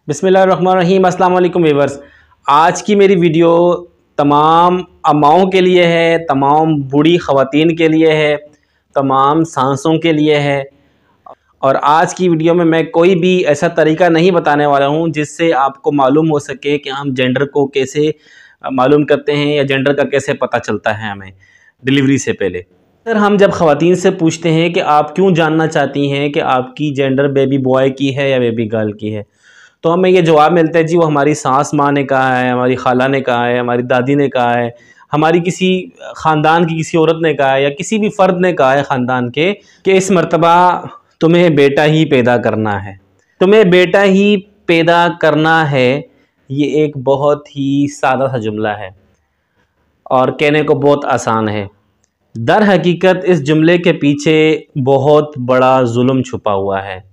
बिस्मिल्लाहिर्रहमानिर्रहीम। अस्सलाम वालेकुम व्यूअर्स। आज की मेरी वीडियो तमाम अम्माओं के लिए है, तमाम बूढ़ी ख़वातीन के लिए है, तमाम सांसों के लिए है। और आज की वीडियो में मैं कोई भी ऐसा तरीका नहीं बताने वाला हूँ जिससे आपको मालूम हो सके कि हम जेंडर को कैसे मालूम करते हैं या जेंडर का कैसे पता चलता है हमें डिलीवरी से पहले। सर, हम जब ख़वातीन से पूछते हैं कि आप क्यों जानना चाहती हैं कि आपकी जेंडर बेबी बॉय की है या बेबी गर्ल की है, तो हमें ये जवाब मिलता है जी वो हमारी सास माँ ने कहा है, हमारी खाला ने कहा है, हमारी दादी ने कहा है, हमारी किसी ख़ानदान की किसी औरत ने कहा है या किसी भी फ़र्द ने कहा है ख़ानदान के कि इस मर्तबा तुम्हें बेटा ही पैदा करना है, तुम्हें बेटा ही पैदा करना है। ये एक बहुत ही सादा सा जुमला है और कहने को बहुत आसान है। दर हकीकत इस जुमले के पीछे बहुत बड़ा जुल्म छुपा हुआ है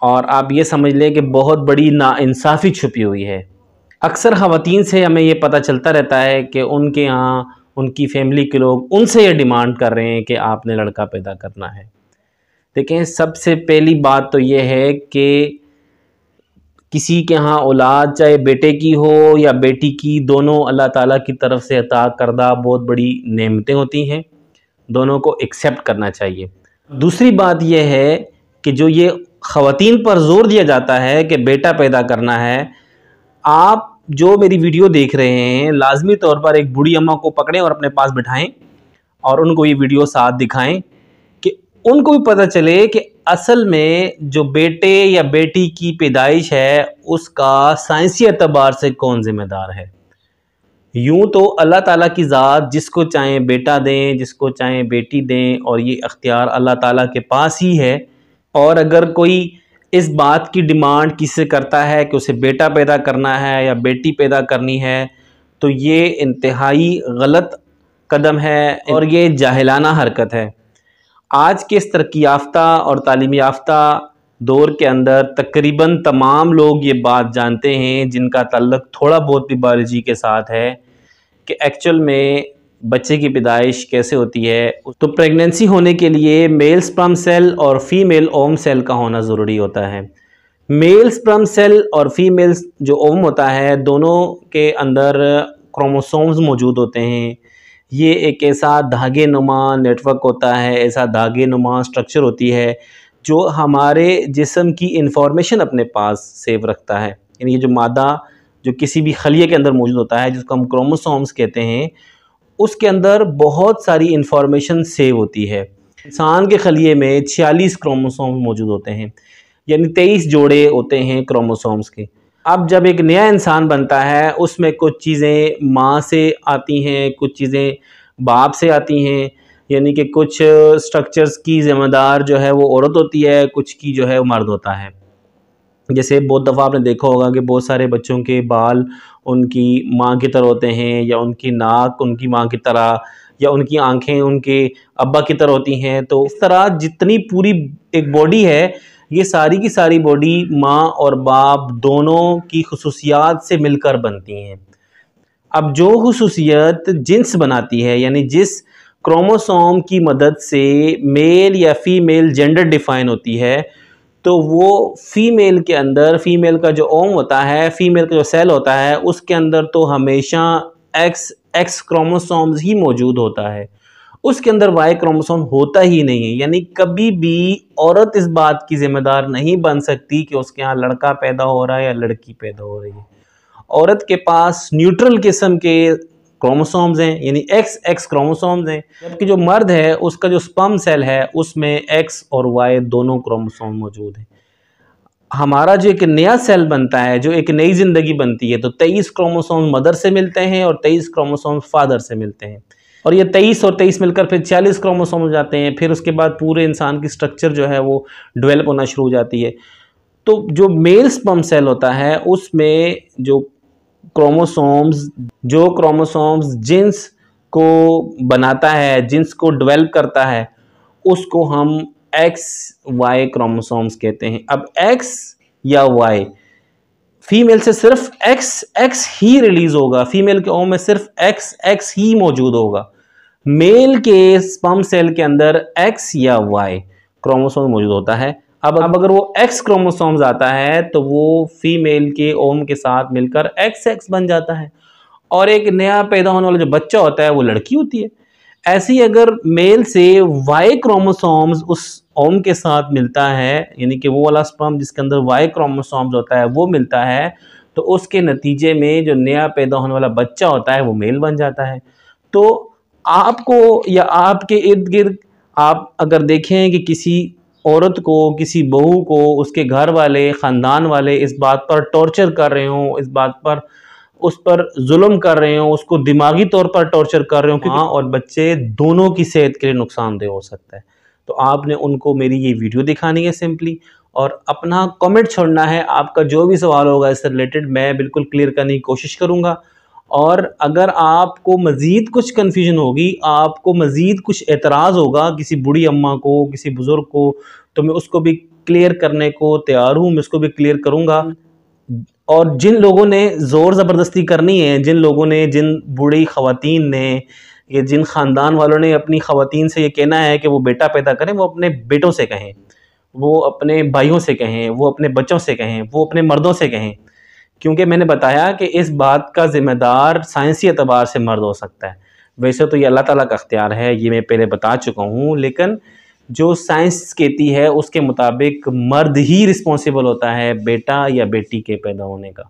और आप ये समझ लें कि बहुत बड़ी नाइंसाफ़ी छुपी हुई है। अक्सर ख़वातीन से हमें ये पता चलता रहता है कि उनके यहाँ उनकी फैमिली के लोग उनसे ये डिमांड कर रहे हैं कि आपने लड़का पैदा करना है। देखें, सबसे पहली बात तो ये है कि किसी के यहाँ औलाद चाहे बेटे की हो या बेटी की, दोनों अल्लाह ताला की तरफ से अता करदा बहुत बड़ी नेमतें होती हैं, दोनों को एक्सेप्ट करना चाहिए। दूसरी बात यह है कि जो ये ख़वातीन पर ज़ोर दिया जाता है कि बेटा पैदा करना है, आप जो मेरी वीडियो देख रहे हैं लाजमी तौर पर एक बूढ़ी अम्मा को पकड़ें और अपने पास बिठाएं और उनको ये वीडियो साथ दिखाएं कि उनको भी पता चले कि असल में जो बेटे या बेटी की पैदाइश है उसका साइंसी एतबार से कौन ज़िम्मेदार है। यूँ तो अल्लाह ताला की ज़ात जिसको चाहें बेटा दें, जिसको चाहें बेटी दें, और ये अख्तियार अल्लाह ताला के पास ही है। और अगर कोई इस बात की डिमांड किसी करता है कि उसे बेटा पैदा करना है या बेटी पैदा करनी है, तो ये इंतहाई गलत कदम है और ये जाहिलाना हरकत है। आज के इस तरक्की याफ्ता और तालीम याफ्ता दौर के अंदर तकरीबन तमाम लोग ये बात जानते हैं जिनका ताल्लुक़ थोड़ा बहुत भी बायोलॉजी के साथ है कि एक्चुअल में बच्चे की पैदाइश कैसे होती है। तो प्रेगनेंसी होने के लिए मेल स्पर्म सेल और फीमेल ओवम सेल का होना ज़रूरी होता है। मेल स्पर्म सेल और फीमेल जो ओवम होता है, दोनों के अंदर क्रोमोसोम्स मौजूद होते हैं। ये एक ऐसा धागे नुमा नेटवर्क होता है, ऐसा धागे नुमा स्ट्रक्चर होती है जो हमारे जिस्म की इंफॉर्मेशन अपने पास सेव रखता है। यानी ये जो मादा जो किसी भी खलिए के अंदर मौजूद होता है, जिसको हम क्रोमोसोम्स कहते हैं, उसके अंदर बहुत सारी इंफॉर्मेशन सेव होती है। इंसान के खलिए में 46 क्रोमोसोम्स मौजूद होते हैं, यानी 23 जोड़े होते हैं क्रोमोसोम्स के। अब जब एक नया इंसान बनता है उसमें कुछ चीज़ें माँ से आती हैं, कुछ चीज़ें बाप से आती हैं, यानी कि कुछ स्ट्रक्चर्स की ज़िम्मेदार जो है वो औरत होती है, कुछ की जो है वो मर्द होता है। जैसे बहुत दफ़ा आपने देखा होगा कि बहुत सारे बच्चों के बाल उनकी माँ की तरह होते हैं, या उनकी नाक उनकी माँ की तरह, या उनकी आँखें उनके अब्बा की तरह होती हैं। तो इस तरह जितनी पूरी एक बॉडी है, ये सारी की सारी बॉडी माँ और बाप दोनों की खुसूसियात से मिलकर बनती हैं। अब जो खुसूसियत जिन्स बनाती है, यानी जिस क्रोमोसोम की मदद से मेल या फीमेल जेंडर डिफ़ाइन होती है, तो वो फीमेल के अंदर, फीमेल का जो ओम होता है, फीमेल का जो सेल होता है, उसके अंदर तो हमेशा एक्स क्रोमोसोम्स ही मौजूद होता है, उसके अंदर वाई क्रोमोसोम होता ही नहीं है। यानी कभी भी औरत इस बात की ज़िम्मेदार नहीं बन सकती कि उसके यहाँ लड़का पैदा हो रहा है या लड़की पैदा हो रही है। औरत के पास न्यूट्रल किस्म के क्रोमोसोम्स हैं, यानी एक्स क्रोमोसोम्स हैं, जबकि जो मर्द है उसका जो स्पर्म सेल है उसमें एक्स और वाई दोनों क्रोमोसोम मौजूद हैं। हमारा जो एक नया सेल बनता है, जो एक नई ज़िंदगी बनती है, तो 23 क्रोमोसोम मदर से मिलते हैं और 23 क्रोमोसोम फादर से मिलते हैं, और ये 23 और 23 मिलकर फिर 40 क्रोमोसोम हो जाते हैं। फिर उसके बाद पूरे इंसान की स्ट्रक्चर जो है वो डेवलप होना शुरू हो जाती है। तो जो मेल स्पर्म सेल होता है उसमें जो क्रोमोसोम्स जिन्स को बनाता है, जिन्स को डेवलप करता है, उसको हम एक्स वाई क्रोमोसोम्स कहते हैं। अब एक्स या वाई, फीमेल से सिर्फ एक्स ही रिलीज होगा, फीमेल के ओम में सिर्फ एक्स ही मौजूद होगा। मेल के स्पर्म सेल के अंदर एक्स या वाई क्रोमोसोम मौजूद होता है। अब अगर वो एक्स क्रोमोसोम्स आता है तो वो फीमेल के ओम के साथ मिलकर एक्स एक्स बन जाता है और एक नया पैदा होने वाला जो बच्चा होता है वो लड़की होती है। ऐसे ही अगर मेल से वाई क्रोमोसोम्स उस ओम के साथ मिलता है, यानी कि वो वाला स्पर्म जिसके अंदर वाई क्रोमोसोम्स होता है वो मिलता है, तो उसके नतीजे में जो नया पैदा होने वाला बच्चा होता है वो मेल बन जाता है। तो आपको या आपके इर्द गिर्द आप अगर देखें कि किसी औरत को, किसी बहू को उसके घर वाले, ख़ानदान वाले इस बात पर टॉर्चर कर रहे हों, इस बात पर उस पर जुल्म कर रहे हों, उसको दिमागी तौर पर टॉर्चर कर रहे हों, क्योंकि माँ और बच्चे दोनों की सेहत के लिए नुकसानदेह हो सकता है, तो आपने उनको मेरी ये वीडियो दिखानी है सिंपली, और अपना कमेंट छोड़ना है। आपका जो भी सवाल होगा इससे रिलेटेड मैं बिल्कुल क्लियर करने की कोशिश करूँगा। और अगर आपको मज़ीद कुछ कन्फ्यूजन होगी, आपको मज़ीद कुछ एतराज़ होगा किसी बूढ़ी अम्मा को, किसी बुज़ुर्ग को, तो मैं उसको भी क्लियर करने को तैयार हूँ, मैं उसको भी क्लियर करूँगा। और जिन लोगों ने ज़ोर ज़बरदस्ती करनी है, जिन लोगों ने, जिन बूढ़ी ख़वातीन ने या जिन ख़ानदान वालों ने अपनी ख़वातीन से ये कहना है कि वो बेटा पैदा करें, वो अपने बेटों से कहें, वो अपने भाइयों से कहें, वो अपने बच्चों से कहें, वो अपने मर्दों से कहें, क्योंकि मैंने बताया कि इस बात का ज़िम्मेदार साइंसी एतबार से मर्द हो सकता है। वैसे तो ये अल्लाह ताला का अख्तियार है, ये मैं पहले बता चुका हूँ, लेकिन जो साइंस कहती है उसके मुताबिक मर्द ही रिस्पॉन्सिबल होता है बेटा या बेटी के पैदा होने का।